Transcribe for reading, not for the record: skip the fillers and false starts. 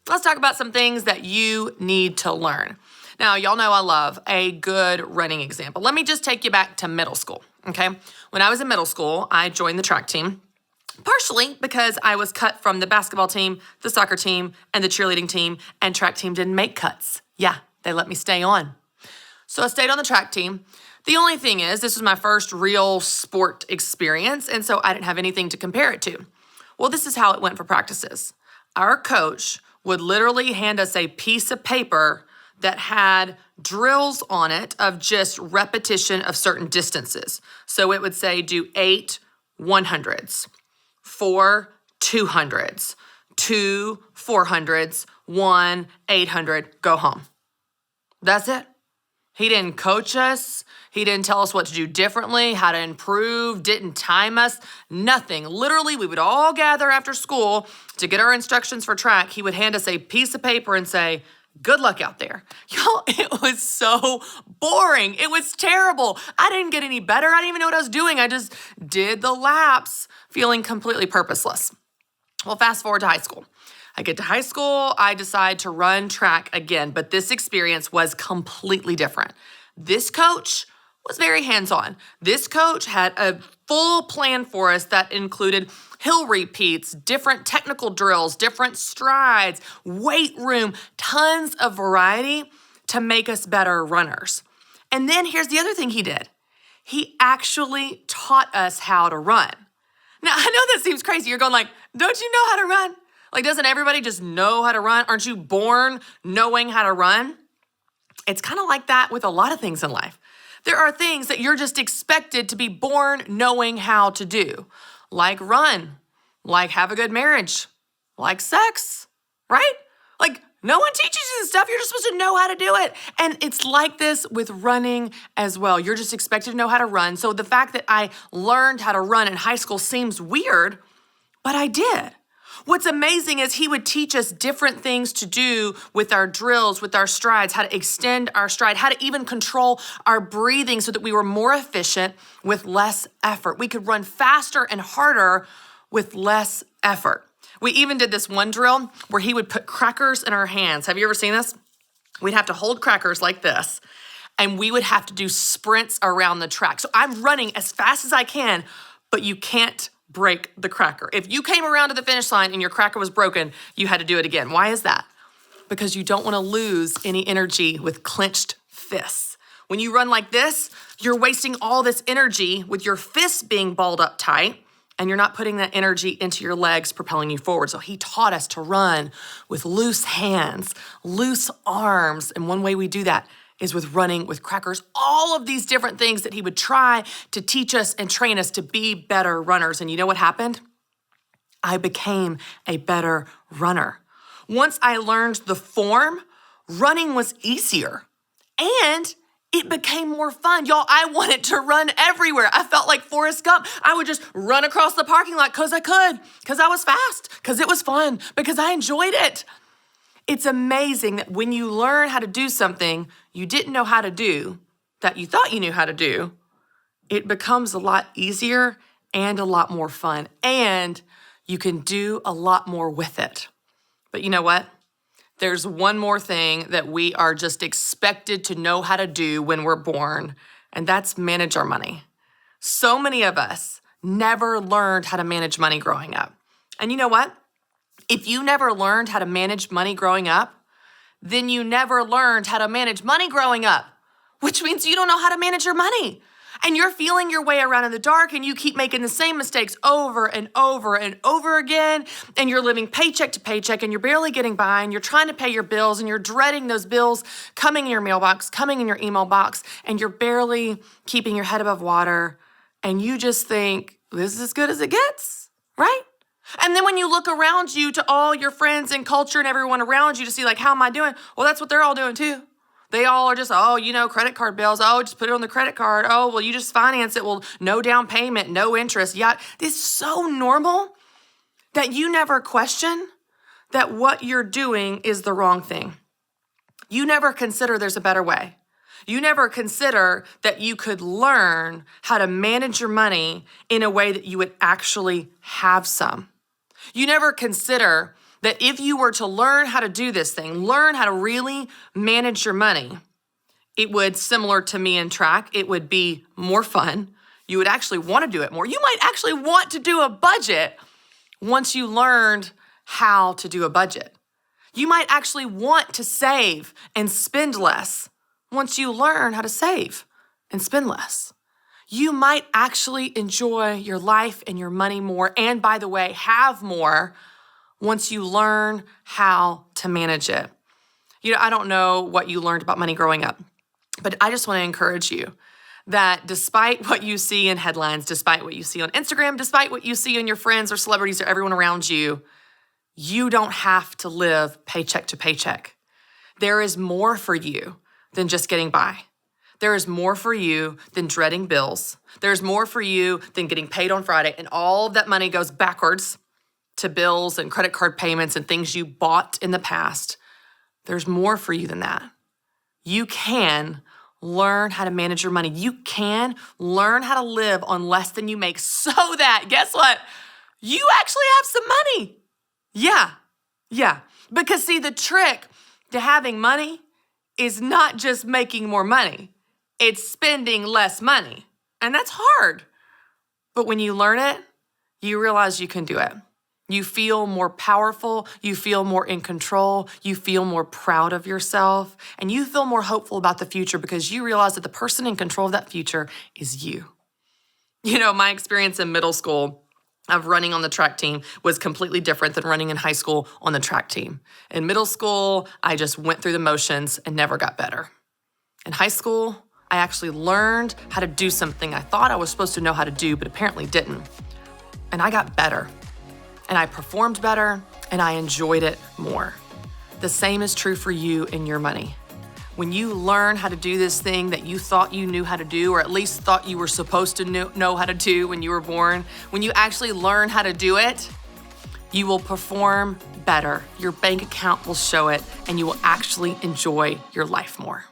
let's talk about some things that you need to learn. Now, y'all know I love a good running example. Let me just take you back to middle school, okay? When I was in middle school, I joined the track team, partially because I was cut from the basketball team, the soccer team, and the cheerleading team, and track team didn't make cuts. Yeah, they let me stay on. So I stayed on the track team. The only thing is, this was my first real sport experience, and so I didn't have anything to compare it to. Well, this is how it went for practices. Our coach would literally hand us a piece of paper that had drills on it of just repetition of certain distances. So it would say do 8 100s, 4 200s, 2 400s, 1 800, go home. That's it. He didn't coach us. He didn't tell us what to do differently, how to improve, didn't time us, nothing. Literally, we would all gather after school to get our instructions for track. He would hand us a piece of paper and say, good luck out there. Y'all, it was so boring. It was terrible. I didn't get any better. I didn't even know what I was doing. I just did the laps feeling completely purposeless. Well, fast forward to high school. I get to high school, I decide to run track again, but this experience was completely different. This coach was very hands-on. This coach had a full plan for us that included hill repeats, different technical drills, different strides, weight room, tons of variety to make us better runners. And then here's the other thing he did. He actually taught us how to run. Now, I know that seems crazy. You're going like, don't you know how to run? Like, doesn't everybody just know how to run? Aren't you born knowing how to run? It's kind of like that with a lot of things in life. There are things that you're just expected to be born knowing how to do, like run, like have a good marriage, like sex, right? Like, no one teaches you this stuff. You're just supposed to know how to do it. And it's like this with running as well. You're just expected to know how to run. So the fact that I learned how to run in high school seems weird, but I did. What's amazing is he would teach us different things to do with our drills, with our strides, how to extend our stride, how to even control our breathing so that we were more efficient with less effort. We could run faster and harder with less effort. We even did this one drill where he would put crackers in our hands. Have you ever seen this? We'd have to hold crackers like this, and we would have to do sprints around the track. So I'm running as fast as I can, but you can't break the cracker. If you came around to the finish line and your cracker was broken, you had to do it again. Why is that? Because you don't want to lose any energy with clenched fists. When you run like this, you're wasting all this energy with your fists being balled up tight, and you're not putting that energy into your legs propelling you forward. So he taught us to run with loose hands, loose arms, and one way we do that is with running with crackers, all of these different things that he would try to teach us and train us to be better runners. And you know what happened? I became a better runner. Once I learned the form, running was easier and it became more fun. Y'all, I wanted to run everywhere. I felt like Forrest Gump. I would just run across the parking lot because I could, because I was fast, because it was fun, because I enjoyed it. It's amazing that when you learn how to do something you didn't know how to do, that you thought you knew how to do, it becomes a lot easier and a lot more fun, and you can do a lot more with it. But you know what? There's one more thing that we are just expected to know how to do when we're born, and that's manage our money. So many of us never learned how to manage money growing up. And you know what? If you never learned how to manage money growing up, then you never learned how to manage money growing up, which means you don't know how to manage your money. And you're feeling your way around in the dark and you keep making the same mistakes over and over and over again. And you're living paycheck to paycheck and you're barely getting by and you're trying to pay your bills and you're dreading those bills coming in your mailbox, coming in your email box, and you're barely keeping your head above water. And you just think, this is as good as it gets, right? And then when you look around you to all your friends and culture and everyone around you to see like, how am I doing? Well, that's what they're all doing too. They all are just, credit card bills. Oh, just put it on the credit card. Oh, well, you just finance it. Well, no down payment, no interest. Yeah, it's so normal that you never question that what you're doing is the wrong thing. You never consider there's a better way. You never consider that you could learn how to manage your money in a way that you would actually have some. You never consider that if you were to learn how to do this thing, learn how to really manage your money, it would, similar to me in track, it would be more fun. You would actually want to do it more. You might actually want to do a budget once you learned how to do a budget. You might actually want to save and spend less once you learn how to save and spend less. You might actually enjoy your life and your money more, and by the way, have more once you learn how to manage it. I don't know what you learned about money growing up, but I just want to encourage you that despite what you see in headlines, despite what you see on Instagram, despite what you see in your friends or celebrities or everyone around you, you don't have to live paycheck to paycheck. There is more for you than just getting by. There is more for you than dreading bills. There's more for you than getting paid on Friday and all of that money goes backwards to bills and credit card payments and things you bought in the past. There's more for you than that. You can learn how to manage your money. You can learn how to live on less than you make so that, guess what? You actually have some money. Yeah. Because see, the trick to having money is not just making more money. It's spending less money. And that's hard. But when you learn it, you realize you can do it. You feel more powerful, you feel more in control, you feel more proud of yourself, and you feel more hopeful about the future because you realize that the person in control of that future is you. My experience in middle school of running on the track team was completely different than running in high school on the track team. In middle school, I just went through the motions and never got better. In high school, I actually learned how to do something I thought I was supposed to know how to do, but apparently didn't. And I got better. And I performed better, and I enjoyed it more. The same is true for you and your money. When you learn how to do this thing that you thought you knew how to do, or at least thought you were supposed to know how to do when you were born, when you actually learn how to do it, you will perform better. Your bank account will show it, and you will actually enjoy your life more.